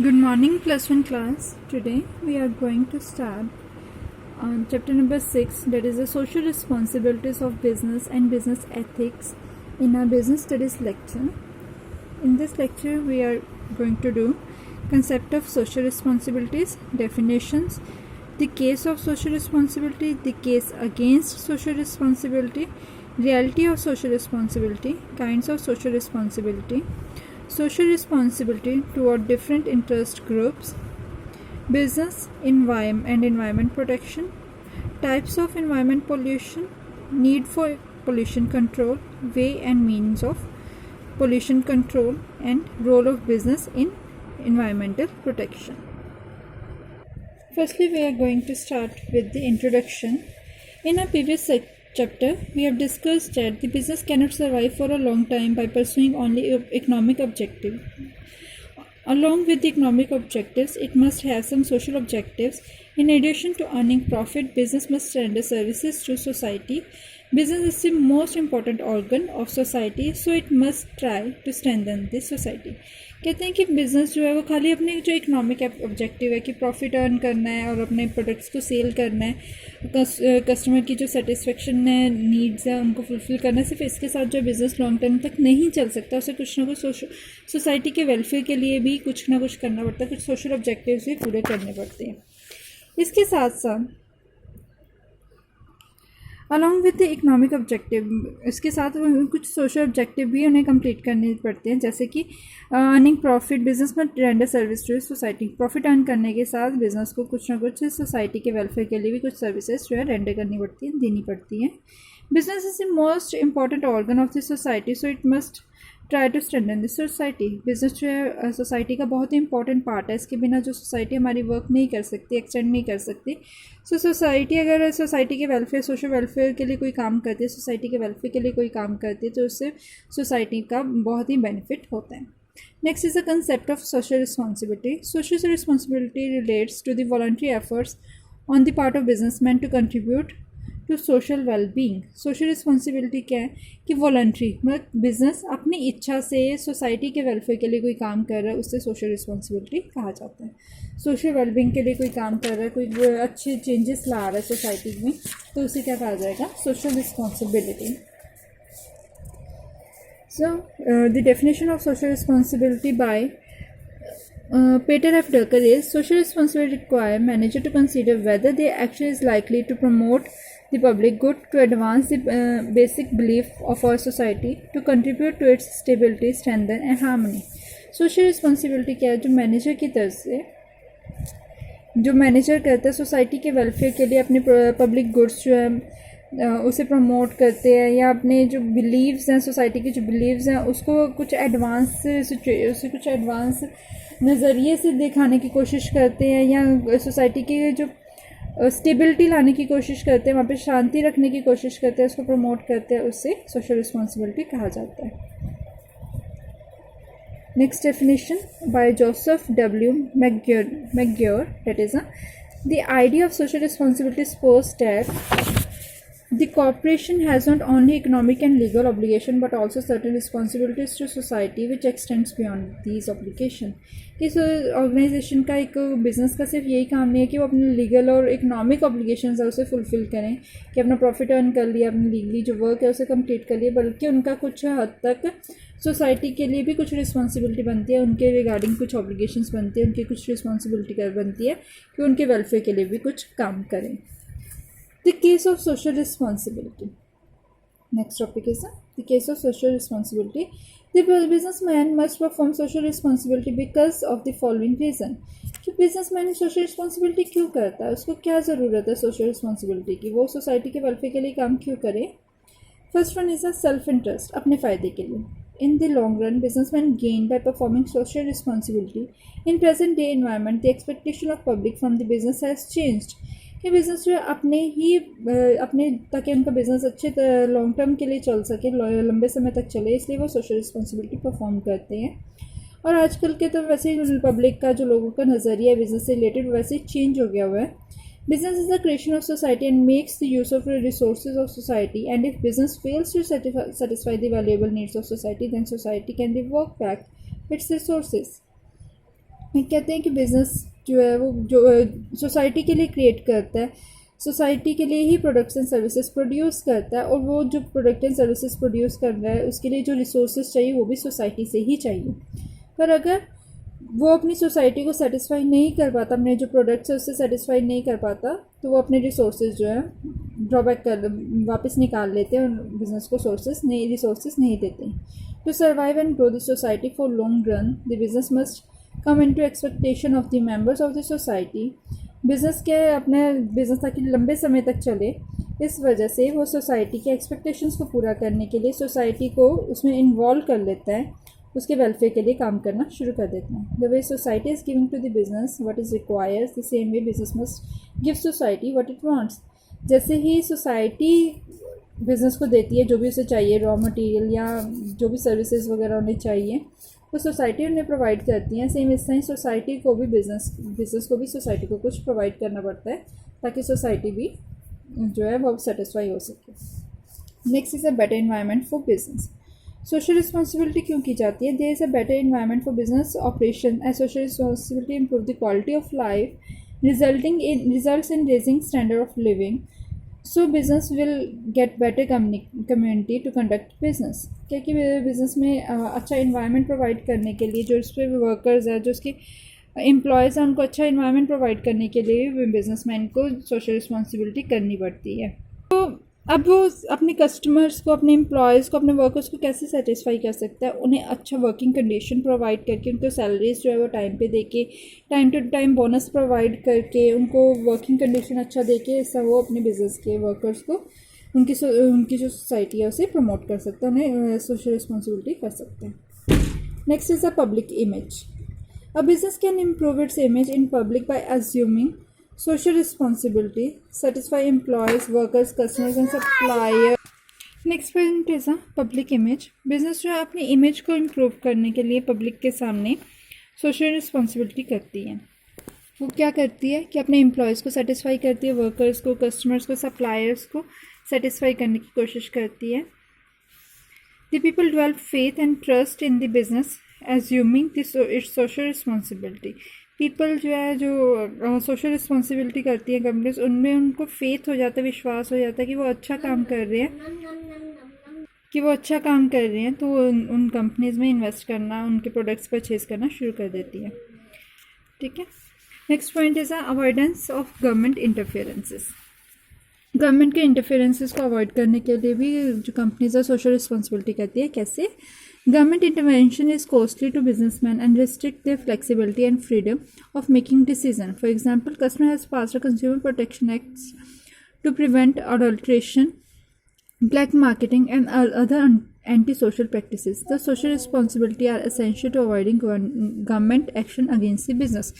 Good morning, plus one class. Today we are going to start on chapter number 6, that is the social responsibilities of business and business ethics in our business studies lecture. In this lecture, we are going to do concept of social responsibilities, definitions, the case of social responsibility, the case against social responsibility, reality of social responsibility, kinds of social responsibility, social responsibility toward different interest groups, business and environment protection, types of environment pollution, need for pollution control, way and means of pollution control, and role of business in environmental protection. Firstly, we are going to start with the introduction. In our previous chapter, we have discussed that the business cannot survive for a long time by pursuing only economic objectives. Along with the economic objectives, it must have some social objectives. In addition to earning profit, business must render services to society. Business is the most important organ of society, so it must try to strengthen the society. कहते हैं कि business जो है वो खाली अपने जो economic objective है कि प्रॉफिट अर्न करना है और अपने प्रोडक्ट्स को सेल करना है, कस्टमर की जो सेटिस्फेक्शन है, नीड्स है, उनको फुलफ़िल करना है, सिर्फ इसके साथ जो बिज़नेस लॉन्ग टर्म तक नहीं चल सकता, उसे कुछ ना कुछ सोसाइटी के वेलफेयर के लिए भी कुछ ना कुछ करना पड़ता है, कुछ सोशल ऑब्जेक्टिव्स भी पूरे करने पड़ते हैं. इसके साथ साथ along with the economic objective, इसके साथ कुछ सोशल ऑब्जेक्टिव भी उन्हें कंप्लीट करने पड़ते हैं, जैसे कि अर्निंग प्रॉफिट, बिजनेस में render service to society. Profit earn करने के साथ बिजनेस को कुछ ना कुछ सोसाइटी के वेलफेयर के लिए भी कुछ सर्विसेज जो है रेंडर करनी पड़ती हैं, देनी पड़ती हैं. Business is the most important organ of the society, so it must try to strengthen the society. Business जो है सोसाइटी का बहुत ही इंपॉर्टेंट पार्ट है, इसके बिना जो सोसाइटी हमारी वर्क नहीं कर सकती, एक्सटेंड नहीं कर सकती. सो सोसाइटी अगर सोसाइटी के वेलफेयर, सोशल वेलफेयर के लिए कोई काम करती है, सोसाइटी के वेलफेयर के लिए कोई काम करती है, तो उससे सोसाइटी का बहुत ही बेनिफिट होता है. Next is the concept of social responsibility. Social responsibility relates to the voluntary efforts on the part of businessman to contribute to social wellbeing. Social responsibility क्या है कि वॉलंटरी मतलब बिजनेस अपनी इच्छा से सोसाइटी के वेलफेयर के लिए कोई काम कर रहा है, उससे सोशल रिस्पॉन्सिबिलिटी कहा जाता है. सोशल वेलबींग के लिए कोई काम कर रहा है, कोई अच्छे चेंजेस ला रहा है सोसाइटी में, तो उसे क्या कहा जाएगा? Social responsibility. So the definition of social responsibility by Peter F. Drucker is social responsibility require manager to consider whether their action is likely to promote the public good, to advance the basic belief of our society, to contribute to its stability, strength and harmony. Social responsibility क्या है? जो manager की तरफ से जो manager करता है society के वेलफेयर के लिए अपने पब्लिक गुड्स जो है उसे प्रमोट करते हैं, या अपने जो बिलीव्स हैं, सोसाइटी के जो बिलीव्स हैं उसको कुछ एडवांस उसे कुछ एडवांस नज़रिए से दिखाने की कोशिश करते हैं, या सोसाइटी की जो स्टेबिलिटी लाने की कोशिश करते हैं, वहाँ पे शांति रखने की कोशिश करते हैं, उसको प्रमोट करते हैं, उससे सोशल रिस्पॉन्सिबिलिटी कहा जाता है. Next definition by Joseph W McGuire, that is the idea of social responsibility suppose that the corporation has not only economic and legal obligation but also certain responsibilities to society which extends beyond these obligation. इस organisation का एक business का सिर्फ यही काम नहीं है कि वो अपने लीगल और इकोनॉमिक ऑब्लिगेशंस है उसे फुलफ़िल करें, कि अपना प्रॉफिट अर्न कर लिया, अपनी लीगली जो वर्क है उसे कंप्लीट कर लिया, बल्कि उनका कुछ हद तक सोसाइटी के लिए भी कुछ रिस्पॉन्सिबिलिटी बनती है, उनके रिगार्डिंग कुछ ऑब्लिगेशंस बनती है, उनकी कुछ रिस्पॉन्सिबिलिटी बनती है कि उनके वेलफेयर के लिए भी कुछ काम करें. The case of social responsibility. Next topic is the case of social responsibility. The businessman must perform social responsibility because of the following reason. कि businessman social responsibility क्यों करता है, उसको क्या ज़रूरत है social responsibility की, वो सोसाइटी के वेलफेयर के लिए काम क्यों करे. First one is a self interest, अपने फ़ायदे के लिए. In the long run, businessmen gain by performing social responsibility. In present day environment, the expectation of public from the business has changed. कि बिज़नेस जो है अपने ताकि उनका बिज़नेस अच्छे लॉन्ग टर्म के लिए चल सके, लंबे समय तक चले, इसलिए वो सोशल रिस्पॉन्सिबिलिटी परफॉर्म करते हैं. और आजकल के तो वैसे ही पब्लिक का जो लोगों का नज़रिया है बिज़नेस से रिलेटेड वैसे ही चेंज हो गया हुआ है. Business is the creation of society and makes the use of resources of society, and if business fails to satisfy the valuable needs of society, then society can revoke back its resources. कहते हैं कि business जो है वो जो society के लिए create करता है, सोसाइटी के लिए ही प्रोडक्ट्स एंड सर्विसेज प्रोड्यूस करता है, और वो जो प्रोडक्ट एंड सर्विसेज प्रोड्यूस कर रहा है उसके लिए जो रिसोर्सेज चाहिए वो भी सोसाइटी से ही चाहिए। पर अगर वो अपनी सोसाइटी को सेटिस्फाई नहीं कर पाता, अपने जो प्रोडक्ट्स है उससे सेटिस्फाई नहीं कर पाता, तो वो अपने रिसोर्सेज जो है ड्रॉबैक कर वापस निकाल लेते हैं और बिज़नेस को रिसोर्सेज नहीं देते। To survive and grow the society for long run the business must come in to expectation of the members of the society. Business के अपने बिज़नेस ताकि लंबे समय तक चले, इस वजह से वो सोसाइटी के एक्सपेक्टेशंस को पूरा करने के लिए सोसाइटी को उसमें इन्वॉल्व कर लेता है, उसके वेलफेयर के लिए काम करना शुरू कर देते हैं। The way society is giving to the business what is requires, the same way business must give society what it wants. जैसे ही सोसाइटी बिज़नेस को देती है जो भी उसे चाहिए, रॉ मटेरियल या जो भी सर्विसेज वगैरह उन्हें चाहिए, वो सोसाइटी उन्हें प्रोवाइड करती हैं। सेम इस तरह सोसाइटी को भी बिज़नेस को भी सोसाइटी को कुछ प्रोवाइड करना पड़ता है ताकि सोसाइटी भी जो है वो सेटिस्फाई हो सके। Next is a better environment for business. Social responsibility क्यों की जाती है? There is a better environment for business operation as social responsibility improve the quality of life results in raising standard of living, so business will get better community to conduct business. क्योंकि business में अच्छा environment provide करने के लिए जो उसके workers हैं, जो उसके एम्प्लॉयज़ हैं, उनको अच्छा इन्वायरमेंट प्रोवाइड करने के लिए बिजनेसमैन को सोशल रिस्पॉन्सिबिलिटी करनी पड़ती है। तो अब वो अपने कस्टमर्स को, अपने एम्प्लॉयज़ को, अपने वर्कर्स को कैसे सेटिस्फाई कर सकता है? उन्हें अच्छा वर्किंग कंडीशन प्रोवाइड करके, उनको सैलरीज जो है वो टाइम पे देके, time to time bonus provide करके, उनको वर्किंग कंडीशन अच्छा देके, ऐसा वो अपने बिजनेस के वर्कर्स को उनकी जो सोसाइटी है उसे प्रमोट कर सकता है, उन्हें सोशल रिस्पॉन्सिबिलिटी कर सकते हैं। Next is a public image. A business can improve its image in public by assuming social responsibility, satisfy employees, workers, customers and suppliers. Next point is public image. Business जो है अपनी image को improve करने के लिए public के सामने social responsibility करती है। वो क्या करती है कि अपने एम्प्लॉयज़ को सेटिस्फाई करती है, वर्कर्स को, कस्टमर्स को, सप्लायर्स को सेटिस्फाई करने की कोशिश करती है। The people develop faith and trust in the business assuming it's social responsibility. People जो है जो सोशल रिस्पॉन्सिबिलिटी करती है कंपनीज, उनमें उनको फेथ हो जाता है, विश्वास हो जाता है कि वो अच्छा काम कर रहे हैं, तो उन कंपनीज़ में इन्वेस्ट करना, उनके प्रोडक्ट्स परचेज करना शुरू कर देती है। ठीक है। Next point is avoidance of government interferences. Government के इंटरफेरेंसेस को अवॉइड करने के लिए भी जो कंपनीज है सोशल रिस्पॉन्सिबिलिटी करती है। कैसे? Government intervention is costly to businessmen and restrict their flexibility and freedom of making decisions. For example, customer has passed a Consumer Protection Acts to prevent adulteration, black marketing, and other anti-social practices. The social responsibility are essential to avoiding government action against the business.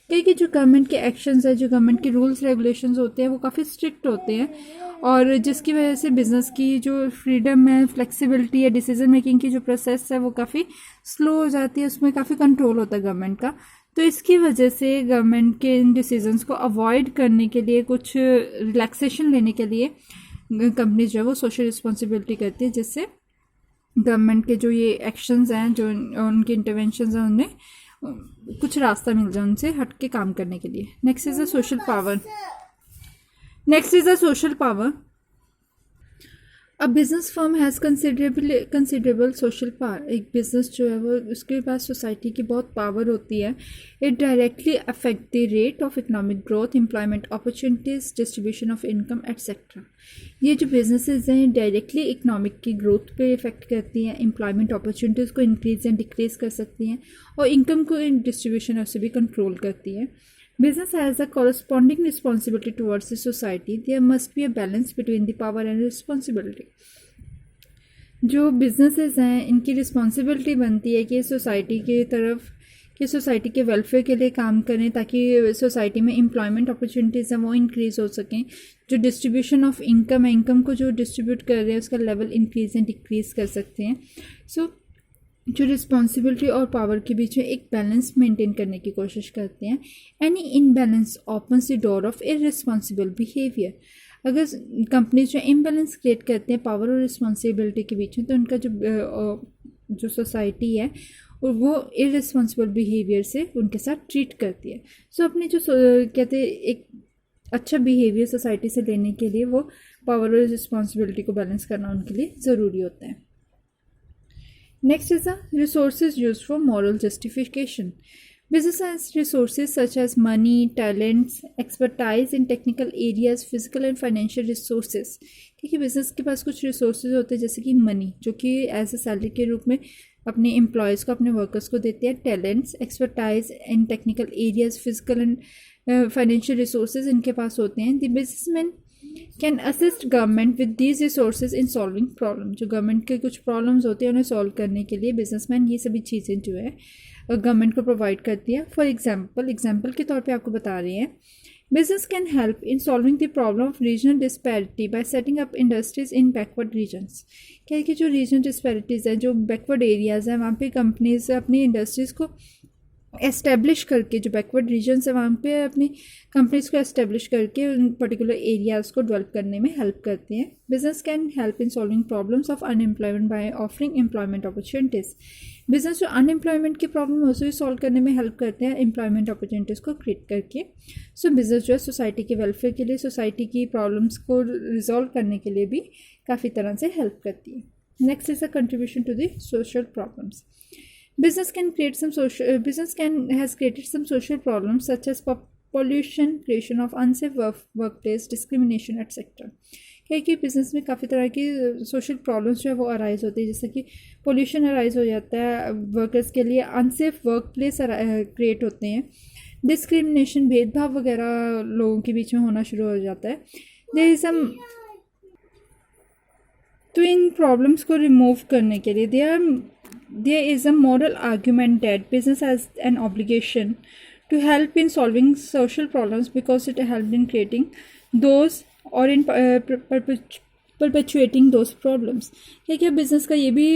क्योंकि जो government के actions है, जो government के rules regulations होते हैं वो काफ़ी स्ट्रिक्ट होते हैं, और जिसकी वजह से बिज़नेस की जो फ्रीडम है, फ्लेक्सिबिलिटी है, डिसीजन मेकिंग की जो प्रोसेस है वो काफ़ी स्लो हो जाती है, उसमें काफ़ी कंट्रोल होता है गवर्नमेंट का। तो इसकी वजह से गवर्नमेंट के इन डिसीजंस को अवॉइड करने के लिए, कुछ रिलैक्सेशन लेने के लिए कंपनी जो है वो सोशल रिस्पॉन्सिबिलिटी करती है, जिससे गवर्नमेंट के जो ये एक्शंस हैं, जो उनके इंटरवेंशंस हैं, उन्हें कुछ रास्ता मिल जाए उनसे हट के काम करने के लिए। Next is a social power. A business firm has considerable social power. एक बिजनेस जो है वो उसके पास सोसाइटी की बहुत पावर होती है। It directly affect the rate of economic growth, employment opportunities, distribution of income etcetera. ये जो बिजनेसेस हैं डायरेक्टली इकोनॉमिक की ग्रोथ पे इफेक्ट करती हैं, एम्प्लॉयमेंट अपॉर्चुनिटीज़ को इंक्रीज या डिक्रीज कर सकती हैं, और इनकम को डिस्ट्रीब्यूशन उससे भी कंट्रोल करती है। Business has a corresponding responsibility towards the society. There must be a balance between the power and responsibility. जो बिजनेसेस हैं इनकी रिस्पॉन्सिबिलिटी बनती है कि सोसाइटी की तरफ, कि सोसाइटी के वेलफेयर के लिए काम करें ताकि सोसाइटी में एम्प्लॉयमेंट अपॉर्चुनिटीज़ हैं वो इंक्रीज़ हो सकें। जो डिस्ट्रीब्यूशन ऑफ इनकम है, इनकम को जो डिस्ट्रीब्यूट कर रहे हैं उसका लेवल इंक्रीज़ या डिक्रीज़ कर सकते हैं। जो रिस्पॉन्सिबिलिटी और पावर के बीच में एक बैलेंस मेंटेन करने की कोशिश करते हैं। Any imbalance opens the door of irresponsible behaviour. अगर कंपनीज जो इम्बैलेंस क्रिएट करते हैं पावर और रिस्पॉन्सिबिलिटी के बीच में, तो उनका जो सोसाइटी है और वो इररिस्पॉन्सिबल बिहेवियर से उनके साथ ट्रीट करती है। सो अपनी जो कहते हैं एक अच्छा बिहेवियर सोसाइटी से लेने के लिए वो पावर और रिस्पॉन्सिबिलिटी को बैलेंस करना उनके लिए ज़रूरी होता है। Next is the resources used for moral justification. Business has resources such as money, talents, expertise in technical areas, physical and financial resources। क्योंकि बिजनेस के पास कुछ रिसोर्सेज होते हैं जैसे कि मनी, जो कि एज ए सैलरी के रूप में अपने एम्प्लॉयज़ को, अपने वर्कर्स को देते हैं। Talents, expertise in technical areas, physical and financial resources इनके पास होते हैं। The businessman can assist government with these resources in solving problem. जो गवर्नमेंट के कुछ प्रॉब्लम्स होते हैं उन्हें सॉल्व करने के लिए बिजनेसमैन ये सभी चीज़ें जो है गवर्नमेंट को प्रोवाइड करती है। फॉर एग्जाम्पल के तौर पे आपको बता रही हैं, business can help in solving the problem of regional disparity by setting up industries in backward regions. क्या है कि जो रीजनल डिस्पैरिटीज़ हैं, जो बैकवर्ड एरियाज़ हैं, वहाँ पे कंपनीज अपनी इंडस्ट्रीज़ को एस्टेब्लिश करके, जो बैकवर्ड रीजन्स है वहाँ पे अपनी कंपनीज को एस्टेब्लिश करके उन पर्टिकुलर एरियाज़ को डेवलप करने में हेल्प करते हैं। Business can help in solving problems of unemployment by offering employment opportunities. Business जो अनएम्प्लॉयमेंट की प्रॉब्लम है उसे भी सॉल्व करने में हेल्प करते हैं एम्प्लॉयमेंट अपॉर्चुनिटीज़ को क्रिएट करके। सो बिजनेस जो है सोसाइटी के वेलफेयर के लिए, सोसाइटी की प्रॉब्लम्स को रिजॉल्व करने के लिए भी काफ़ी तरह से हेल्प करती है। Next is a contribution to the social problems. Business has created some social problems such as pollution, creation of unsafe workplace, discrimination, etc. क्या है कि बिजनेस में काफ़ी तरह की सोशल प्रॉब्लम्स जो है वो अराइज होती है, जैसे कि पोल्यूशन अराइज हो जाता है वर्कर्स के लिए, अनसेफ वर्क प्लेस क्रिएट होते हैं, डिस्क्रिमिनेशन, भेदभाव वगैरह लोगों के बीच में होना शुरू हो जाता है। देयर इज सम, तो इन प्रॉब्लम्स को रिमूव करने के लिए there is a moral argument that business has an obligation to help in solving social problems because it helped in creating those or in perpetuating those problems। क्या business का ये भी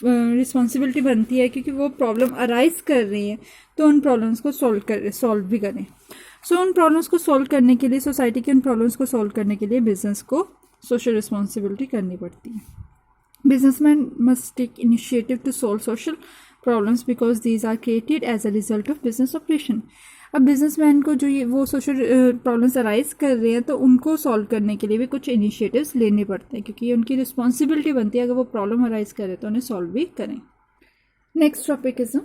responsibility बनती है, क्योंकि वो प्रॉब्लम अराइज कर रही है तो उन प्रॉब्लम्स को सॉल्व भी करें। सो उन प्रॉब्लम्स को सॉल्व करने के लिए, सोसाइटी के उन प्रॉब्लम्स को सॉल्व करने के लिए बिजनेस को सोशल रिस्पॉन्सिबिलिटी करनी पड़ती है। Businessmen must take initiative to solve social problems because these are created as a result of business operation। अब बिजनेसमैन को जो ये वो सोशल प्रॉब्लम्स अराइज कर रहे हैं तो उनको सॉल्व करने के लिए भी कुछ इनिशिएटिव्स लेने पड़ते हैं, क्योंकि ये उनकी रिस्पॉन्सिबिलिटी बनती है अगर वो प्रॉब्लम अराइज करें तो उन्हें सॉल्व भी करें। Next topic is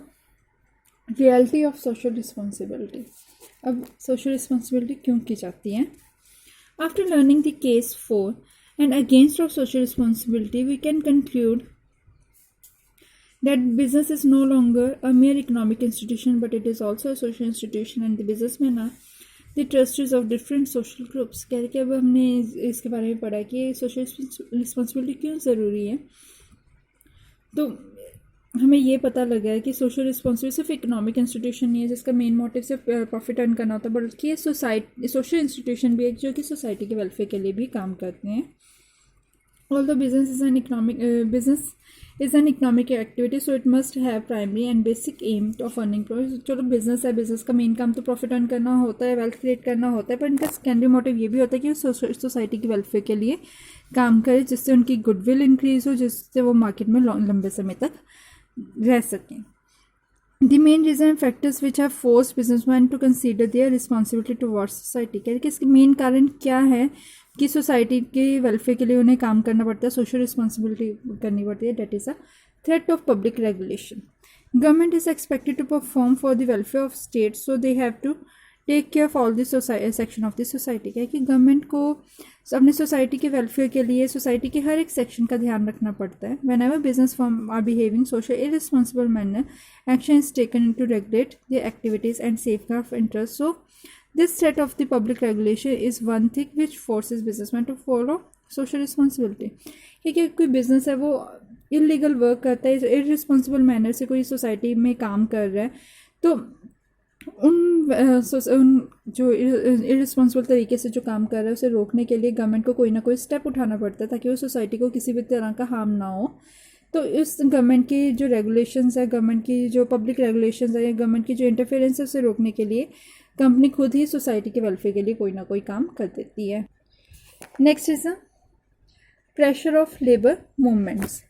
reality of social responsibility. अब सोशल रिस्पॉन्सिबिलिटी क्यों की जाती है? After learning the case for and against of social responsibility, we can conclude that business is no longer a mere economic institution, but it is also a social institution, and the businessmen are the trustees of different social groups। कह रहे कि अब हमने इसके बारे में पढ़ा कि सोशल रिस्पॉन्सिबिलिटी क्यों ज़रूरी है, तो हमें ये पता लगा है कि सोशल रिस्पॉन्सिबिलिटी सिर्फ इकोनॉमिक इंस्टीट्यूशन नहीं है जिसका मेन मोटिव सिर्फ प्रॉफिट अर्न करना होता है, बल्कि ये सोशल इंस्टीट्यूशन भी है जो कि सोसाइटी के वेलफेयर के लिए भी काम करते हैं। Although business is an economic activity, so it must have primary and basic aim of earning profit। चलो बिजनेस है, बिजनेस का मेन काम तो प्रॉफिट अर्न करना होता है, वेल्थ क्रिएट करना होता है, पर इनका सेकेंडरी मोटिव ये भी होता है कि सोसाइटी के वेलफेयर के लिए काम करे, जिससे उनकी गुडविल इंक्रीज हो, जिससे वो मार्केट में लंबे समय तक रह सकें। The main reason and factors which have forced businessmen to consider their responsibility towards society। कह रहे कि इसके मेन कारण क्या है कि सोसाइटी के वेलफेयर के लिए उन्हें काम करना पड़ता है, सोशल रिस्पॉन्सिबिलिटी करनी पड़ती है। That is a threat of public regulation. Government is expected to perform for the welfare of state, so they have to take care for all the section of the society. क्या है कि government को अपनी society के welfare के लिए society के हर एक सेक्शन का ध्यान रखना पड़ता है। Whenever business firm are behaving social irresponsible manner, action is taken to regulate their activities and safeguard interests। So this threat of the public regulation is one thing which forces businessmen to follow social responsibility। क्योंकि कोई business है वो illegal work करता है, irresponsible manner से कोई society में काम कर रहा है, तो उन जो इररिस्पॉन्सिबल तरीके से जो काम कर रहा है उसे रोकने के लिए गवर्नमेंट को कोई ना कोई स्टेप उठाना पड़ता है ताकि वो सोसाइटी को किसी भी तरह का हार्म ना हो। तो इस गवर्नमेंट की जो रेगुलेशंस है, गवर्नमेंट की जो पब्लिक रेगुलेशंस है या गवर्नमेंट की जो इंटरफेरेंस है उसे रोकने के लिए कंपनी खुद ही सोसाइटी के वेलफेयर के लिए कोई ना कोई काम कर देती है। Next is pressure of labour movements.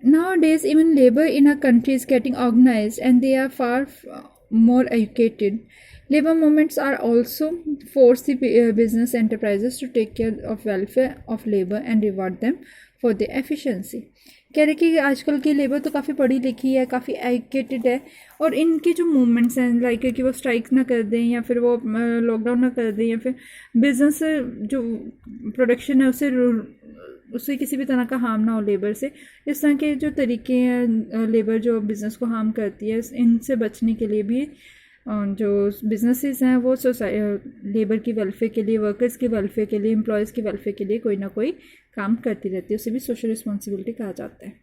Nowadays, even labor in our country is getting organized and they are far more educated. Labor movements are also force the business enterprises to take care of welfare of labor and reward them for their efficiency. कह रहे कि आजकल की labour तो काफ़ी पढ़ी लिखी है, काफ़ी एजुकेटेड है, और इनके जो मूवमेंट्स हैं लाइक कि वो स्ट्राइक ना कर दें या फिर वो लॉकडाउन ना कर दें या फिर बिजनेस जो प्रोडक्शन है उससे किसी भी तरह का हार्म ना हो लेबर से, इस तरह के जो तरीके हैं लेबर जो बिज़नेस को हार्म करती है, इनसे बचने के लिए भी जो बिजनेसेस हैं वो लेबर की वेलफेयर के लिए, वर्कर्स की वेलफेयर के लिए, एम्प्लॉयज़ की वेलफेयर के लिए कोई ना कोई काम करती रहती है, उसे भी सोशल रिस्पॉन्सिबिलिटी कहा जाता है.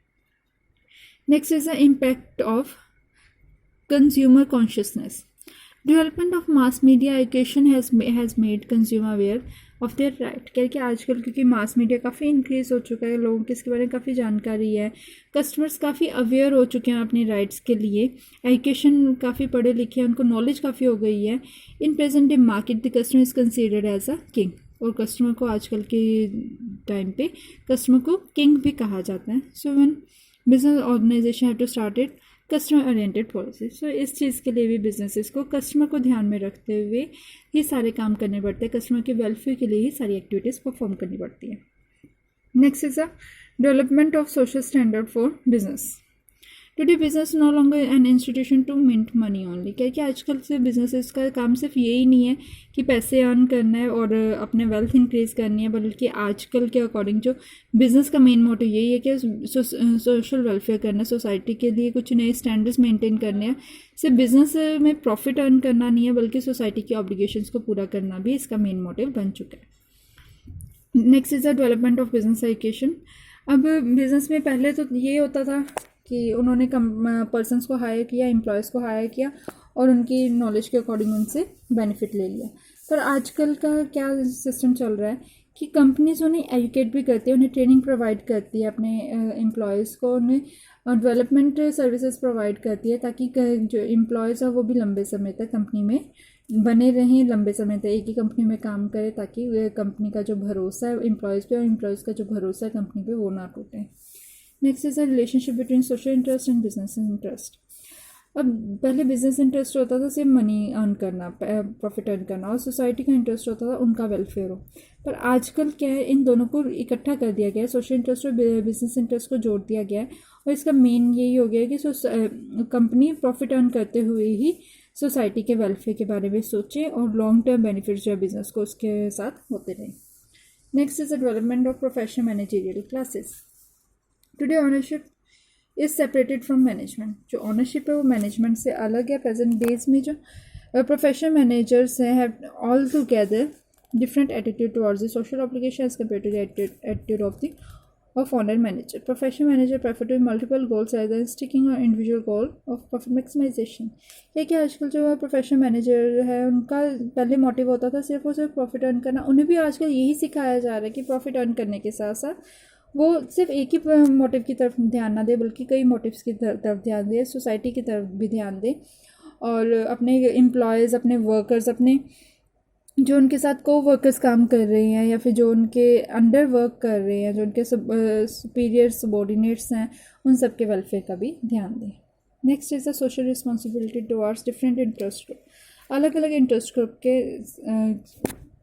Next is the impact of consumer consciousness. Development of mass media education has made consumer aware of their right. क्या कि आजकल क्योंकि मास मीडिया काफ़ी इंक्रीज़ हो चुका है, लोगों को इसके बारे में काफ़ी जानकारी है, कस्टमर्स काफ़ी अवेयर हो चुके हैं अपने राइट्स के लिए, एजुकेशन काफ़ी पढ़े लिखे हैं, उनको नॉलेज काफ़ी हो गई है. In present day market the customer is considered as a king. और कस्टमर को आजकल के टाइम पे कस्टमर को किंग भी कहा जाता है. So when business organisation have to started customer oriented policy. So इस चीज़ के लिए भी बिजनेसेस को कस्टमर को ध्यान में रखते हुए ये सारे काम करने पड़ते हैं, कस्टमर के वेलफेयर के लिए ही सारी एक्टिविटीज़ परफॉर्म करनी पड़ती है. Next is a development of social standard for business. Today business no longer an institution to mint money only. क्या कि आजकल से बिजनेसेस का काम सिर्फ यही नहीं है कि पैसे अर्न करना है और अपने वेल्थ इंक्रीज़ करनी है, बल्कि आजकल के अकॉर्डिंग जो बिज़नेस का मेन मोटिव यही है कि सोशल वेलफेयर करना, सोसाइटी के लिए कुछ नए स्टैंडर्ड्स मेंटेन करने हैं. सिर्फ बिजनेस में प्रॉफिट अर्न करना नहीं है, बल्कि सोसाइटी की ऑब्लिगेशंस को पूरा करना भी इसका मेन मोटिव बन चुका है. Next is the development of business education. अब बिज़नेस में पहले तो ये होता था कि उन्होंने पर्सनस को हायर किया, एम्प्लॉयज़ को हायर किया और उनकी नॉलेज के अकॉर्डिंग उनसे बेनिफिट ले लिया. पर आजकल का क्या सिस्टम चल रहा है कि कंपनीज उन्हें एजुकेट भी करती है, उन्हें ट्रेनिंग प्रोवाइड करती है अपने एम्प्लॉयज़ को, उन्हें डेवलपमेंट सर्विसेज प्रोवाइड करती है ताकि जो एम्प्लॉयज़ हैं वो भी लंबे समय तक कंपनी में बने रहें, लंबे समय तक एक ही कंपनी में काम करें, ताकि कंपनी का जो भरोसा है एम्प्लॉयज़ पे और एम्प्लॉयज़ का जो भरोसा है कंपनी पे वो ना टूटे. Next is a relationship between social interest and business interest. अब पहले बिजनेस इंटरेस्ट होता था सिर्फ मनी अर्न करना, प्रॉफिट अर्न करना, और सोसाइटी का इंटरेस्ट होता था उनका वेलफेयर हो. पर आजकल क्या है, इन दोनों को इकट्ठा कर दिया गया है, सोशल इंटरेस्ट और बिजनेस इंटरेस्ट को जोड़ दिया गया है, और इसका मेन यही हो गया है कि कंपनी प्रॉफिट अर्न करते हुए ही सोसाइटी के वेलफेयर के बारे में सोचे और लॉन्ग टर्म बेनिफिट्स जो है बिजनेस को उसके साथ होते रहे. Next is the development of professional managerial classes. Today ownership is separated from management. जो ऑनरशिप है वो मैनेजमेंट से अलग है. प्रेजेंट डेज में जो प्रोफेशनल मैनेजर्स हैं have all together different attitude towards the social obligation as compare to the attitude of honor manager. Professional manager prefer to multiple goals rather than sticking on individual goal of profit maximization. लेकिन आजकल जो professional manager है उनका पहले motive होता था सिर्फ और सिर्फ प्रॉफिट अर्न करना. उन्हें भी आजकल यही सिखाया जा रहा है कि प्रॉफिट अर्न करने के साथ साथ वो सिर्फ एक ही मोटिव की तरफ ध्यान ना दे, बल्कि कई मोटिव्स की तरफ ध्यान दे, सोसाइटी की तरफ भी ध्यान दे, और अपने एम्प्लॉयज़, अपने वर्कर्स, अपने जो उनके साथ को वर्कर्स काम कर रहे हैं या फिर जो उनके अंडर वर्क कर रहे हैं, जो उनके सुपीरियर सबॉर्डिनेट्स हैं, उन सब के वेलफेयर का भी ध्यान दें. Next is the social responsibility towards different interest group. अलग अलग इंटरेस्ट ग्रुप के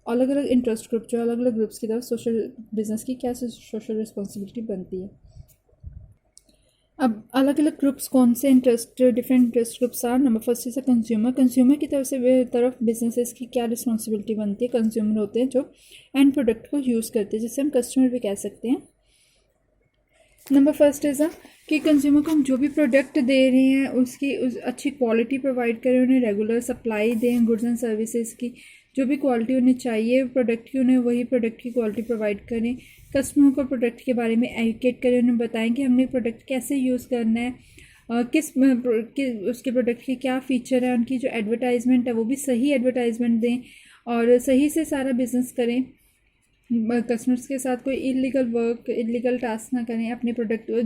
अलग अलग इंटरेस्ट ग्रुप जो अलग अलग ग्रुप्स की तरफ सोशल बिजनेस की क्या सोशल रिस्पॉन्सिबिलिटी बनती है. अब अलग अलग ग्रुप्स कौन से different interest groups are. Number first is consumer. Consumer की तरफ बिजनेसेस की क्या रिस्पॉन्सिबिलिटी बनती है. कंज्यूमर होते हैं जो एंड प्रोडक्ट को यूज़ करते हैं, जिसे हम कस्टमर भी कह सकते हैं. नंबर फर्स्ट इज़ कि कंज्यूमर को हम जो भी प्रोडक्ट दे रहे हैं उसकी अच्छी क्वालिटी प्रोवाइड करें, उन्हें रेगुलर सप्लाई दें, गुड्स एंड सर्विसेज की जो भी क्वालिटी उन्हें चाहिए प्रोडक्ट की, उन्हें वही प्रोडक्ट की क्वालिटी प्रोवाइड करें. कस्टमर को प्रोडक्ट के बारे में एजुकेट करें, उन्हें बताएं कि हमने प्रोडक्ट कैसे यूज़ करना है, उसके प्रोडक्ट के क्या फ़ीचर है, उनकी जो एडवर्टाइजमेंट है वो भी सही एडवर्टाइजमेंट दें और सही से सारा बिज़नेस करें. कस्टमर्स के साथ कोई इलीगल टास्क ना करें, अपने प्रोडक्ट को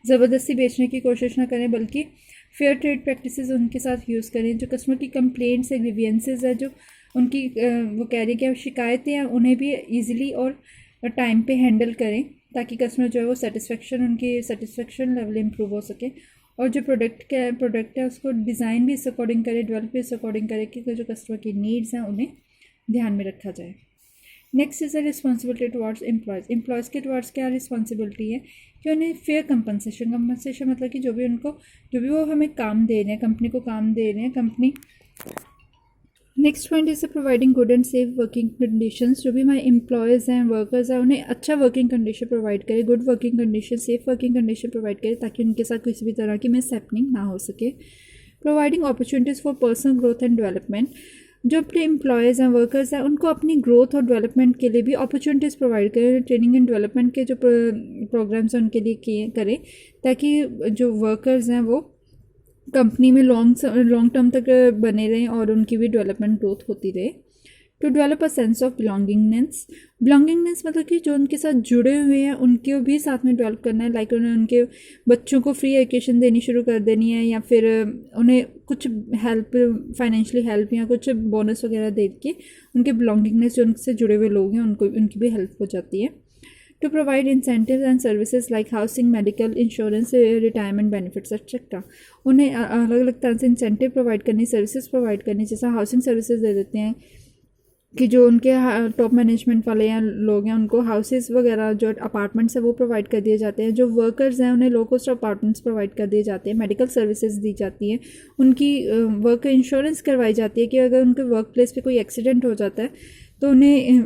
ज़बरदस्ती बेचने की कोशिश ना करें, बल्कि फेयर ट्रेड प्रैक्टिसेस उनके साथ यूज़ करें. जो कस्टमर की कंप्लेंट्स है, ग्रीवियंसेस है, जो उनकी वो कह रही है कि शिकायतें हैं, उन्हें भी ईज़िली और टाइम पे हैंडल करें, ताकि कस्टमर जो है वो उनकी सेटिस्फेक्शन लेवल इम्प्रूव हो सके, और जो प्रोडक्ट है उसको डिज़ाइन भी इस अकॉर्डिंग करे, डेवलप भी इस अकॉर्डिंग करे कि जो कस्टमर की नीड्स हैं उन्हें ध्यान में रखा जाए। Next is a responsibility towards employees के टुवार्ड्स क्या रिस्पॉन्सिबिलिटी है कि उन्हें फेयर कंपनसेशन मतलब कि जो भी वो हमें काम दे रहे हैं, कंपनी को काम दे रहे हैं company. Next point is providing good and safe working conditions. जो भी हमारे एम्प्लॉयज़ हैं, वर्कर्स हैं, उन्हें अच्छा वर्किंग कंडीशन प्रोवाइड करे, good working condition, safe working condition provide करे ताकि उनके साथ किसी भी तरह की मिस हैपनिंग ना हो सके। Providing opportunities for personal growth and development. जो अपने एम्प्लॉयज़ हैं, वर्कर्स हैं, उनको अपनी ग्रोथ और डेवलपमेंट के लिए भी अपॉर्चुनिटीज़ प्रोवाइड करें। ट्रेनिंग एंड डेवलपमेंट के जो प्रोग्राम्स हैं उनके लिए करें ताकि जो वर्कर्स हैं वो कंपनी में लॉन्ग टर्म तक बने रहें और उनकी भी डेवलपमेंट ग्रोथ होती रहे। To develop a sense of belongingness मतलब कि जो उनके साथ जुड़े हुए हैं उनको भी साथ में डेवलप करना है। लाइक उनके बच्चों को फ्री एजुकेशन देनी शुरू कर देनी है, या फिर उन्हें कुछ हेल्प, फाइनेंशियली हेल्प या कुछ बोनस वगैरह दे के उनके बिलोंगिंगनेस, जो उनसे जुड़े हुए लोग हैं, उनकी भी हेल्प हो जाती है। To provide incentives and services like housing, medical insurance, retirement benefits etcetera. उन्हें अलग अलग तरह से इंसेंटिव प्रोवाइड करनी, सर्विसेज प्रोवाइड करनी, जैसा हाउसिंग सर्विसेज दे देते हैं कि जो उनके टॉप मैनेजमेंट वाले या लोग हैं उनको हाउसेस वगैरह जो अपार्टमेंट्स है वो प्रोवाइड कर दिए जाते हैं। जो वर्कर्स हैं उन्हें लो कॉस्ट अपार्टमेंट्स प्रोवाइड कर दिए जाते हैं। मेडिकल सर्विसेज दी जाती हैं, उनकी वर्क इंश्योरेंस करवाई जाती है कि अगर उनके वर्क प्लेस पे कोई एक्सीडेंट हो जाता है तो उन्हें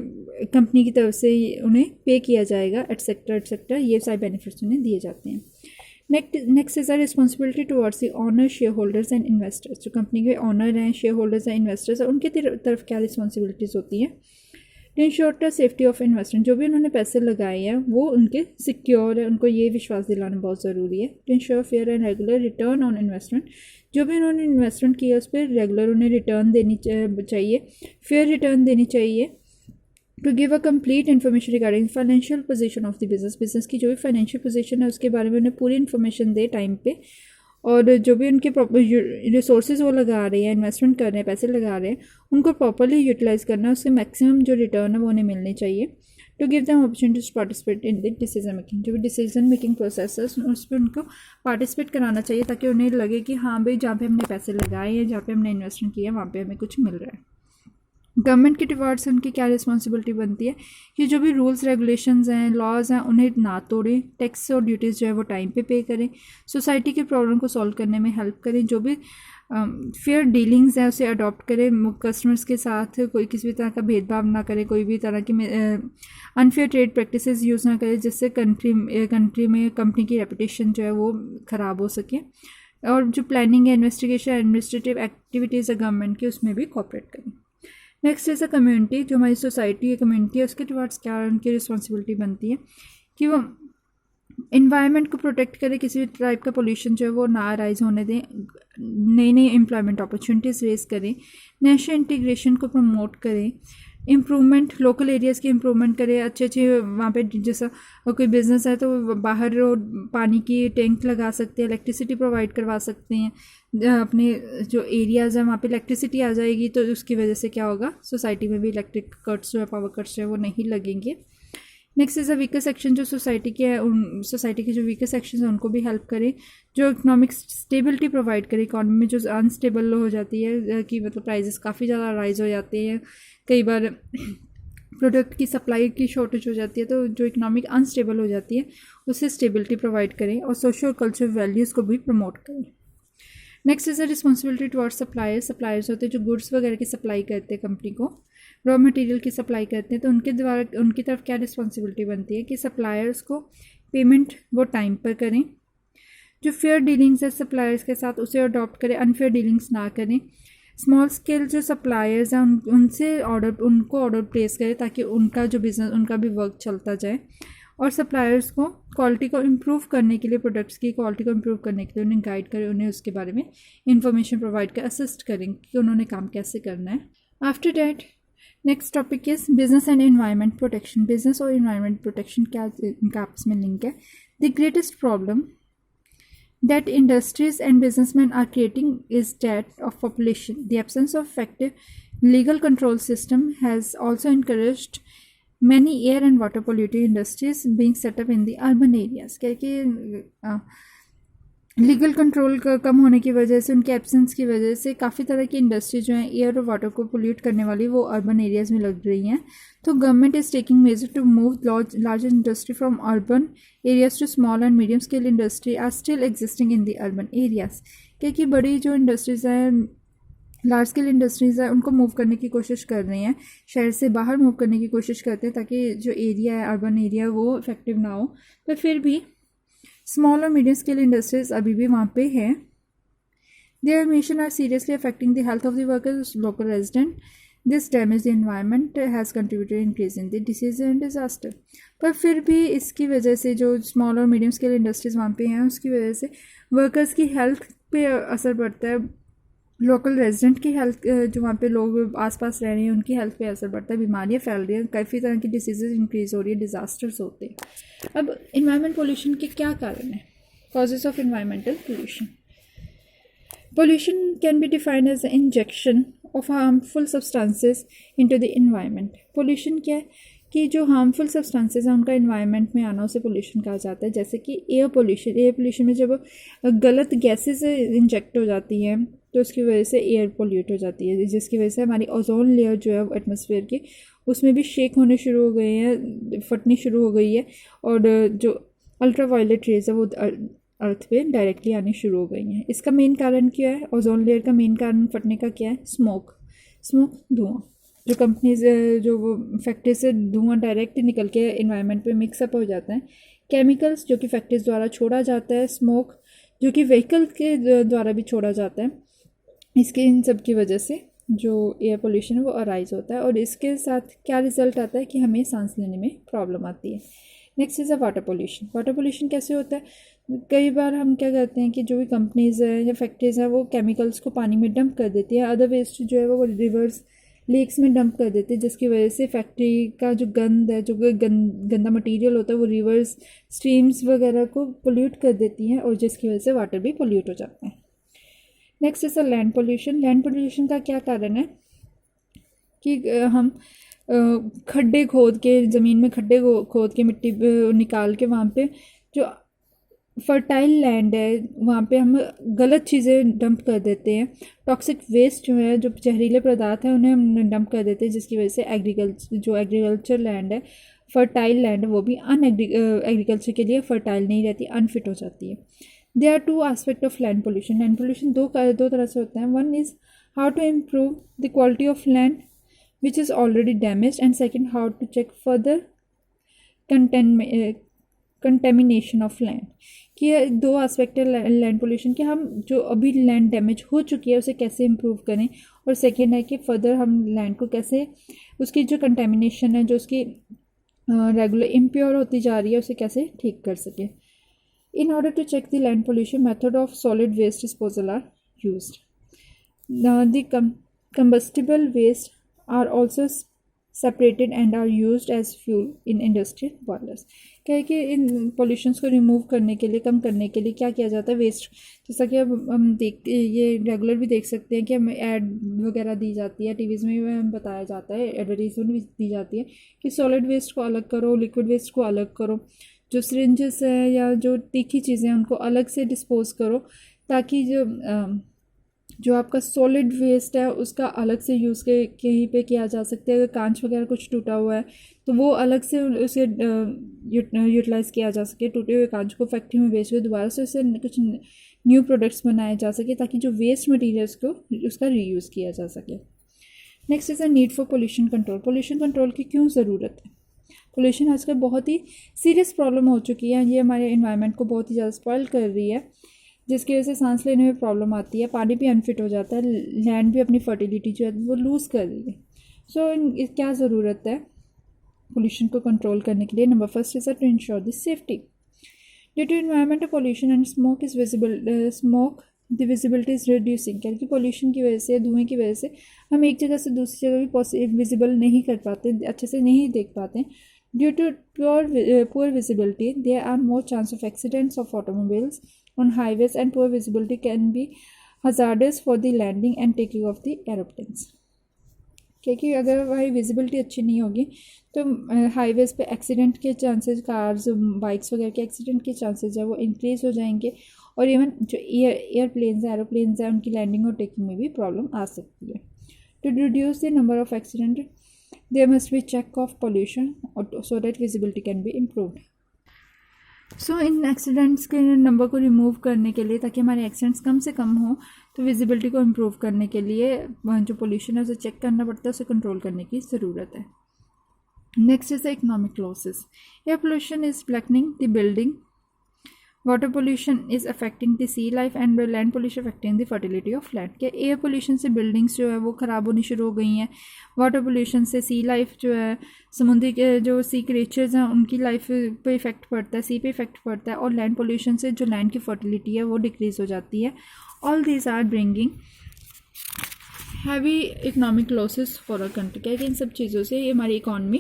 कंपनी की तरफ से उन्हें पे किया जाएगा, एटसेट्रा। ये सारे बेनिफिट्स उन्हें दिए जाते हैं। Next is a responsibility towards the owner, share holders and investors. जो कंपनी के ऑनर हैं, शेयर होल्डर्स हैं, इन्वेस्टर्स हैं, उनकी तरफ क्या रिस्पॉन्सिबिलिटीज़ होती हैं। To ensure the safety of investment. जो भी उन्होंने पैसे लगाए हैं वो उनके सिक्योर है, उनको ये विश्वास दिलाना बहुत ज़रूरी है। To ensure fair and regular return on investment. जो भी उन्होंने इन्वेस्टमेंट किया उस पर रेगुलर उन्हें रिटर्न देनी चाहिए, फेयर रिटर्न देनी चाहिए। To give a complete information regarding financial position of the business की जो भी फाइनेंशियल पोजीशन है उसके बारे में उन्हें पूरी इन्फॉर्मेशन दे टाइम पे, और जो भी उनके रिसोर्सेज वो लगा रहे हैं, इन्वेस्टमेंट कर रहे हैं, पैसे लगा रहे हैं, उनको प्रॉपरली यूटिलाइज़ करना है, उससे मैक्सिमम जो रिटर्न है वो उन्हें मिलनी चाहिए। To give them opportunity to participate in the decision making. जो भी डिसीजन मेकिंग प्रोसेस है उस पर उनको पार्टिसिपेट कराना चाहिए ताकि उन्हें लगे कि हाँ भाई जहाँ पे हमने पैसे लगाए हैं, जहाँ पे हमने इन्वेस्टमेंट किया है वहाँ पे हमें कुछ मिल रहा है। गवर्नमेंट के टुवर्ड्स उनकी क्या रिस्पॉन्सिबिलिटी बनती है कि जो भी रूल्स रेगुलेशंस हैं, लॉज हैं, उन्हें ना तोड़ें, टैक्स और ड्यूटीज़ जो है वो टाइम पे करें, सोसाइटी के प्रॉब्लम को सॉल्व करने में हेल्प करें, जो भी फेयर डीलिंग्स है उसे अडॉप्ट करें, कस्टमर्स के साथ कोई किसी भी तरह का भेदभाव ना करे, कोई भी तरह की अनफेयर ट्रेड प्रैक्टिसेस यूज़ ना करे जिससे कंट्री में कंपनी की रेपुटेशन जो है वो ख़राब हो सके। और जो प्लानिंग है, इन्वेस्टिगेशन, एडमिनिस्ट्रेटिव एक्टिविटीज़ है गवर्नमेंट की, उसमें भी कॉपरेट करें। Next is a community. जो हमारी सोसाइटी है, कम्युनिटी है, उसके टुवर्ड्स क्या उनकी रिस्पॉन्सिबिलिटी बनती है कि वो इन्वायरमेंट को प्रोटेक्ट करें, किसी भी टाइप का पोल्यूशन जो है वो ना राइज होने दें, नई एम्प्लॉयमेंट अपॉर्चुनिटीज़ रेज करें, नेशनल इंटीग्रेशन को प्रमोट करें, इम्प्रूवमेंट, लोकल एरियाज़ की इम्प्रूवमेंट करें, अच्छे वहाँ पे जैसा कोई बिज़नेस है तो बाहर पानी की टैंक लगा सकते हैं, इलेक्ट्रिसिटी प्रोवाइड करवा सकते हैं, अपने जो एरियाज़ हैं वहाँ पे इलेक्ट्रिसिटी आ जाएगी तो उसकी वजह से क्या होगा, सोसाइटी में भी इलेक्ट्रिक कट्स जो है, पावर कट्स जो है वो नहीं लगेंगे। Next is a weaker section. जो सोसाइटी के है, सोसाइटी के जो वीकर सेक्शन हैं उनको भी हेल्प करें, जो इकोनॉमिक स्टेबिलिटी प्रोवाइड करे। इकॉनमी में जो अनस्टेबल हो जाती है कि मतलब प्राइजेस काफ़ी ज़्यादा राइज हो जाते हैं, कई बार प्रोडक्ट की सप्लाई की शॉर्टेज हो जाती है, तो जो इकोनॉमिक अनस्टेबल हो जाती है उससे स्टेबिलिटी प्रोवाइड करें और सोशल कल्चरल वैल्यूज़ को भी प्रमोट करें। Next is a responsibility towards suppliers होते हैं जो गुड्स वगैरह की सप्लाई करते हैं कंपनी को, रॉ मटेरियल की सप्लाई करते हैं, तो उनकी तरफ क्या रिस्पॉन्सिबिलिटी बनती है कि सप्लायर्स को पेमेंट वो टाइम पर करें, जो फेयर डीलिंग्स है सप्लायर्स के साथ उसे अडॉप्ट करें, अनफेयर डीलिंग्स ना करें। स्मॉल स्केल जो सप्लायर्स हैं उनसे उनको ऑर्डर प्लेस करें ताकि उनका जो बिज़नेस, उनका भी वर्क चलता जाए, और सप्लायर्स को क्वालिटी को इम्प्रूव करने के लिए, प्रोडक्ट्स की क्वालिटी को इम्प्रूव करने के लिए उन्हें गाइड करें, उन्हें उसके बारे में इंफॉर्मेशन प्रोवाइड कर असिस्ट करें कि उन्होंने काम कैसे करना है। After that next topic is business and environment protection. Business और एनवायरनमेंट प्रोटेक्शन क्या इनका आपस में लिंक है। The greatest problem that industries and businessmen are creating is that of population. The absence of effective legal control system has also encouraged many air and water polluting industries being set up in the urban areas. क्योंकि legal control का कम होने की वजह से, उनके absence की वजह से काफ़ी तरह की इंडस्ट्री जो है एयर और वाटर को पोल्यूट करने वाली वो अर्बन एरियाज़ में लग रही हैं. तो government is taking major to move large industry from urban areas to small and medium scale industry are still existing in the urban areas. क्योंकि बड़ी जो इंडस्ट्रीज़ हैं, लार्ज स्केल इंडस्ट्रीज़ है, उनको मूव करने की कोशिश कर रही हैं, शहर से बाहर मूव करने की कोशिश करते हैं ताकि जो एरिया है अर्बन एरिया वो इफेक्टिव ना हो. पर फिर भी स्मॉल और मीडियम स्केल इंडस्ट्रीज अभी भी वहाँ पे हैं. Their emission are seriously affecting the health of the workers, local resident. This damage the environment has contributed increase in the disease and disaster. पर फिर भी इसकी वजह से जो स्मॉल और मीडियम स्केल इंडस्ट्रीज वहाँ पे हैं उसकी वजह से वर्कर्स की हेल्थ पे असर पड़ता है, लोकल रेजिडेंट की हेल्थ, जो वहाँ पे लोग आसपास रह रहे हैं उनकी हेल्थ पे असर पड़ता है, बीमारियाँ फैल रही हैं, काफ़ी तरह की डिसीजेज इंक्रीज हो रही है, डिजास्टर्स होते हैं. अब इन्वायरमेंट पोल्यूशन के क्या कारण है? Causes of environmental pollution. Pollution can be defined as injection of harmful substances into the environment. Pollution क्या है कि जो हार्मफुल सब्सटेंसेज हैं उनका इन्वायरमेंट में आना उसे पोल्यूशन कहा जाता है. जैसे कि एयर पोल्यूशन में जब गलत गैसेज इंजेक्ट हो जाती हैं तो उसकी वजह से एयर पोल्यूट हो जाती है, जिसकी वजह से हमारी ओजोन लेयर जो है एटमॉस्फेयर की उसमें भी शेक होने शुरू हो गए हैं, फटनी शुरू हो गई है, और जो अल्ट्रा वायलेट रेज है वो अर्थ पे डायरेक्टली आनी शुरू हो गई हैं. इसका मेन कारण क्या है? ओजोन लेयर का मेन कारण फटने का क्या है? स्मोक, धुआं. जो कंपनीज, जो वो फैक्ट्री से धुआं डायरेक्ट निकल के इन्वायरमेंट पे मिक्सअप हो जाता है. केमिकल्स जो कि फैक्ट्रीज द्वारा छोड़ा जाता है. स्मोक जो कि व्हीकल के द्वारा भी छोड़ा जाता है. इसके इन सब की वजह से जो एयर पोल्यूशन है वो अराइज होता है, और इसके साथ क्या रिजल्ट आता है कि हमें सांस लेने में प्रॉब्लम आती है. Next is a water pollution. Water pollution कैसे होता है? कई बार हम क्या करते हैं कि जो भी कंपनीज़ है या फैक्ट्रीज़ हैं वो केमिकल्स को पानी में डंप कर देती है, अदर वेस्ट जो है वो रिवर्स, लेक्स में डंप कर देते हैं, जिसकी वजह से फैक्ट्री का जो गंद है, जो गंदा मटेरियल होता है वो रिवर्स, स्ट्रीम्स वगैरह को पोल्यूट कर देती हैं, और जिसकी वजह से वाटर भी पोल्यूट हो जाता है. Next is a land pollution. Land pollution का क्या कारण है कि हम खड्डे खोद के, ज़मीन में खड्डे खोद के मिट्टी निकाल के वहाँ पे जो फर्टाइल लैंड है वहाँ पे हम गलत चीज़ें डंप कर देते हैं. टॉक्सिक वेस्ट जो है, जो जहरीले पदार्थ हैं उन्हें हम डंप कर देते हैं, जिसकी वजह से एग्रीकल्चर लैंड है, फर्टाइल लैंड है, वो भी एग्रीकल्चर के लिए फर्टाइल नहीं रहती, अनफिट हो जाती है. There are two aspect of land pollution. Land pollution दो तरह से होता है. One is how to improve the quality of land which is already damage, and second how to check further contamination of land. कि दो aspect है land pollution के. हम जो अभी लैंड डैमेज हो चुकी है उसे कैसे इम्प्रूव करें, और सेकेंड है कि फर्दर हम लैंड को कैसे, उसकी जो कंटेमिनेशन है, जो उसकी रेगुलर इम्प्योर होती जा रही है, उसे कैसे ठीक कर सकें. In order to check the land pollution, method of solid waste disposal are used. The combustible waste are also separated and are used as fuel in industrial boilers. क्या है कि इन पोल्यूशंस को रिमूव करने के लिए, कम करने के लिए क्या किया जाता है? वेस्ट, जैसा कि अब हम ये रेगुलर भी देख सकते हैं कि हमें ऐड वगैरह दी जाती है, टीवीज़ में भी बताया जाता है, एडवर्टीजमेंट भी दी जाती है कि सॉलिड वेस्ट को अलग करो, लिक्विड वेस्ट को अलग करो, जो सिरिंजेस है या जो तीखी चीज़ें हैं उनको अलग से डिस्पोज करो, ताकि जो आपका सॉलिड वेस्ट है उसका अलग से यूज़ कहीं पे किया जा सकता है. अगर कांच वगैरह कुछ टूटा हुआ है तो वो अलग से उसे यूटिलाइज़ किया जा सके. टूटे हुए कांच को फैक्ट्री में बेच के दोबारा से उससे कुछ न्यू प्रोडक्ट्स बनाए जा सके, ताकि जो वेस्ट मटीरियल्स को उसका रीयूज़ किया जा सके. Next is a need for pollution control. Pollution control की क्यों ज़रूरत है? पोल्यूशन आजकल बहुत ही सीरियस प्रॉब्लम हो चुकी है. ये हमारे इन्वायरमेंट को बहुत ही ज़्यादा स्पॉइल कर रही है, जिसकी वजह से सांस लेने में प्रॉब्लम आती है, पानी भी अनफिट हो जाता है, लैंड भी अपनी फर्टिलिटी जो है वो लूज़ कर रही है. सो क्या ज़रूरत है पोल्यूशन को कंट्रोल करने के लिए? Number first is to ensure the safety. Due to environmental pollution and smoke is the visibility is reducing. क्योंकि पोल्यूशन की वजह से, धुएँ की वजह से हम एक जगह से दूसरी जगह भी विजिबल नहीं कर पाते, अच्छे से नहीं देख पाते. Due to poor visibility, there are more chance of accidents of automobiles on highways, and poor visibility can be hazardous for the landing and taking of the aeroplanes. क्योंकि अगर वही विजिबिलिटी अच्छी नहीं होगी तो हाईवेज़ पे एक्सीडेंट के chances, cars bikes वगैरह के एक्सीडेंट के चांसेस है वो इंक्रीज़ हो जाएंगे, और इवन जो एयरप्लेन्स एरोप्लेन्स हैं उनकी लैंडिंग और टेकिंग में भी प्रॉब्लम आ सकती है। To reduce the number of accident there must be check of pollution so that visibility can be improved. So इन एक्सीडेंट्स के नंबर को रिमूव करने के लिए, ताकि हमारे एक्सीडेंट्स कम से कम हो, तो विजिबिलिटी को इम्प्रूव करने के लिए जो पोल्यूशन है उसे चेक करना पड़ता है, उसे कंट्रोल करने की ज़रूरत है। Next is the economic losses. Air pollution is blackening the building, water pollution is affecting the sea life and land pollution affecting the fertility of land. के एयर पोल्यूशन से बिल्डिंग्स जो है वो ख़राब होनी शुरू हो गई हैं, वाटर पोल्यूशन से सी लाइफ जो है, समुद्री के जो सी क्रिएचर्स हैं उनकी लाइफ पे इफ़ेक्ट पड़ता है, सी पे इफ़ेक्ट पड़ता है, और लैंड पोल्यूशन से जो लैंड की फर्टिलिटी है वो डिक्रीज़ हो जाती है। All these are bringing heavy economic losses for a country. क्या है कि इन सब चीज़ों से हमारी इकॉनमी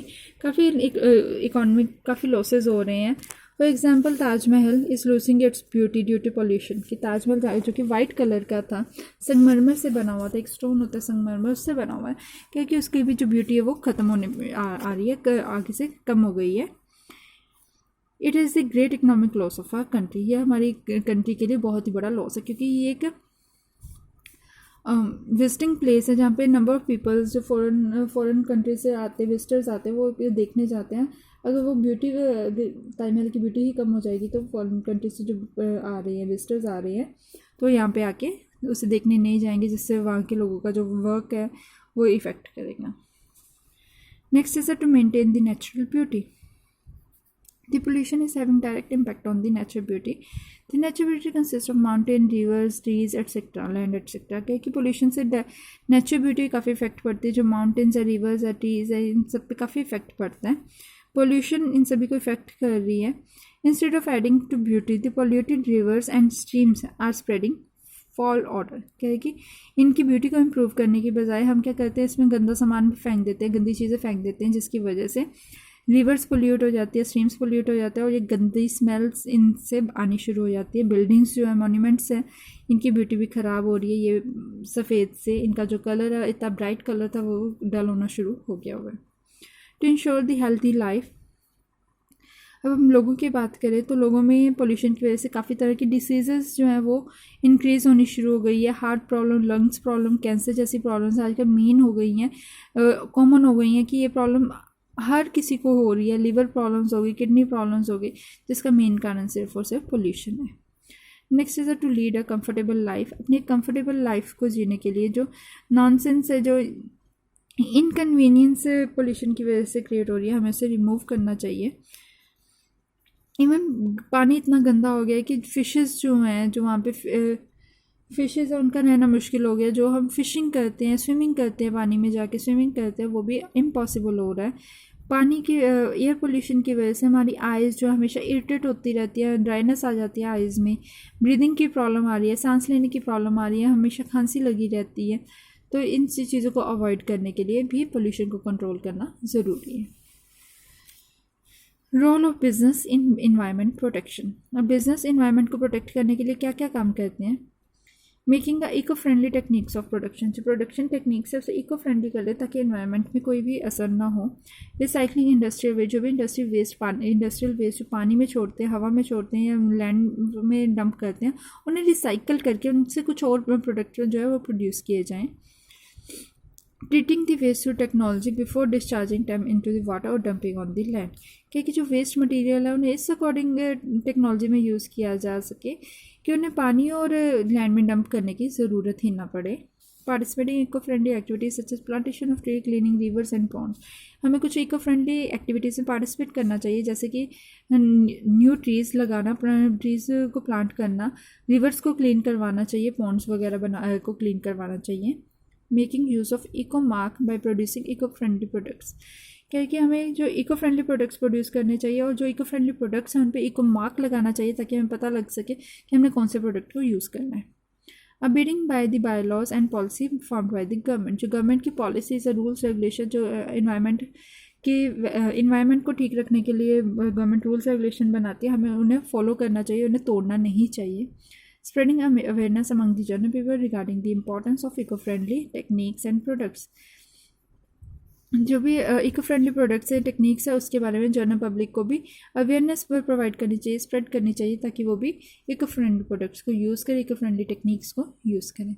काफ़ी लॉसेस हो रहे हैं। For example Taj Mahal is losing its beauty due to pollution. कि ताजमहल जो कि वाइट कलर का था, संगमरमर से बना हुआ था, एक स्टोन होता है संगमरमर, उससे बना हुआ है, क्योंकि उसकी भी जो ब्यूटी है वो ख़त्म होने आ रही है, आगे से कम हो गई है। It is the great economic loss of our country. यह हमारी कंट्री के लिए बहुत ही बड़ा लॉस है, क्योंकि ये एक विजिटिंग प्लेस है जहाँ पे नंबर ऑफ़ पीपल्स जो फॉरेन कंट्री से आते, विजिटर्स आते हैं, वो देखने जाते हैं। अगर वो ब्यूटी, ताजमहल की ब्यूटी ही कम हो जाएगी तो फॉरेन कंट्री से जो आ रहे हैं, विजिटर्स आ रहे हैं, तो यहाँ पे आके उसे देखने नहीं जाएंगे, जिससे वहाँ के लोगों का जो वर्क है वो इफ़ेक्ट करेगा। Next is to maintain the natural beauty. The pollution is having direct impact on the natural beauty. The natural beauty consists of mountain, rivers, trees, etc., land, etc. क्या कि pollution से natural beauty काफ़ी effect पड़ती है, जो mountains है, rivers है, trees है, इन सब पे काफ़ी इफेक्ट पड़ता है। pollution इन सभी को इफेक्ट कर रही है। Instead of adding to beauty, the polluted rivers and streams are spreading fall order. क्या है कि इनकी ब्यूटी को इम्प्रूव करने की बजाय हम क्या करते हैं, इसमें गंदा सामान फेंक देते हैं, गंदी चीज़ें फेंक देते हैं, जिसकी वजह से रिवर्स पोल्यूट हो जाती है, स्ट्रीम्स पोल्यूट हो जाता है, और ये गंदी स्मेल्स इनसे आनी शुरू हो जाती है। बिल्डिंग्स जो है, मॉन्यूमेंट्स हैं, इनकी ब्यूटी भी ख़राब हो रही है। ये सफ़ेद से इनका जो कलर है, इतना ब्राइट कलर था, वो डल होना शुरू हो गया हुआ है। To ensure the healthy life, अब हम लोगों की बात करें तो लोगों में पोल्यूशन की वजह से काफ़ी तरह की डिसीज़ेज़ जो हैं वो इंक्रीज़ होनी शुरू हो गई है। Heart problem, lungs problem, cancer जैसी प्रॉब्लम्स आजकल मेन हो गई हैं, कॉमन हो गई हैं कि ये प्रॉब्लम हर किसी को हो रही है। लिवर प्रॉब्लम्स हो गई, किडनी प्रॉब्लम्स हो गई, जिसका मेन कारण सिर्फ और सिर्फ पोल्यूशन है। Next is to lead a comfortable life. अपनी कंफर्टेबल लाइफ को जीने के लिए जो नॉनसेंस है, जो इनकन्वीनियंस पोल्यूशन की वजह से क्रिएट हो रही है, हमें उसे रिमूव करना चाहिए। इवन पानी इतना गंदा हो गया है कि फ़िशेस जो हैं, जो वहाँ पे फ़िशेस है, उनका रहना मुश्किल हो गया। जो हम फिशिंग करते हैं, स्विमिंग करते हैं, पानी में जाके स्विमिंग करते हैं, वो भी इम्पॉसिबल हो रहा है। पानी की एयर पोल्यूशन की वजह से हमारी आइज़ जो हमेशा इरिटेट होती रहती है, ड्राइनेस आ जाती है आइज़ में, ब्रीदिंग की प्रॉब्लम आ रही है, सांस लेने की प्रॉब्लम आ रही है, हमेशा खांसी लगी रहती है। तो इन चीज़ों को अवॉइड करने के लिए भी पोल्यूशन को कंट्रोल करना ज़रूरी है। Role of business in environment protection. अब बिजनेस इन्वायरमेंट को प्रोटेक्ट करने के लिए क्या क्या काम करते हैं? Making the eco friendly techniques of production. जो प्रोडक्शन टेक्निक्स है उसे इको फ्रेंडली कर ले ताकि इन्वायरमेंट में कोई भी असर ना हो। रिसाइकलिंग इंडस्ट्रियल वेस्ट, जो भी इंडस्ट्रियल वेस्ट जो पानी में छोड़ते हैं, हवा में छोड़ते हैं, या लैंड में डंप करते हैं, उन्हें रिसाइकल करके उनसे कुछ और प्रोडक्ट जो है वो प्रोड्यूस किए जाएँ। Treating the waste through technology before discharging them into the water और डंपिंग ऑन द लैंड। क्या कि जो वेस्ट मटेरियल है उन्हें इस अकॉर्डिंग टेक्नोलॉजी में यूज़ किया जा सके कि उन्हें पानी और लैंड में डंप करने की ज़रूरत ही ना पड़े। Participating eco friendly activities such as plantation of tree, cleaning rivers and ponds. हमें कुछ इको फ्रेंडली एक्टिविटीज़ में पार्टिसिपेट करना चाहिए, जैसे कि न्यू ट्रीज़ लगाना, ट्रीज़ को प्लांट करना, रिवर्स को क्लीन करवाना चाहिए, पॉन्ड्स वगैरह को क्लीन करवाना चाहिए। Making use of eco mark by producing eco friendly products. क्या है कि हमें जो इको फ्रेंडली प्रोडक्ट्स प्रोड्यूस करने चाहिए, और जो इको फ्रेंडली प्रोडक्ट्स हैं उन पे इको मार्क लगाना चाहिए ताकि हमें पता लग सके कि हमने कौन से प्रोडक्ट को यूज़ करना है। Abiding by the bylaws and policy formed by the government. जो गवर्नमेंट की पॉलिसीज, रूल्स, रेगुलेशन जो इन्वायरमेंट को ठीक रखने के लिए गवर्नमेंट रूल्स रेगुलेशन बनाती है, हमें उन्हें फॉलो करना चाहिए, उन्हें तोड़ना नहीं चाहिए। Spreading awareness among the general people regarding the importance of eco-friendly techniques and products. जो भी इको फ्रेंडली प्रोडक्ट्स हैं, टेक्निक्स है, उसके बारे में जनरल पब्लिक को भी अवेयरनेस पर प्रोवाइड करनी चाहिए, स्प्रेड करनी चाहिए, ताकि वो भी इको फ्रेंडली प्रोडक्ट्स को यूज़ करें, इको फ्रेंडली टेक्निक्स को यूज़ करें.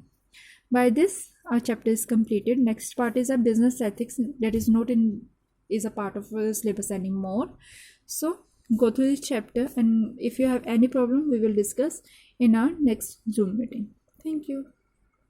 By this, our chapter is completed. Next part is our business ethics, that is a part of syllabus anymore. So go through this chapter, and if you have any problem, we will discuss in our next Zoom meeting. Thank you.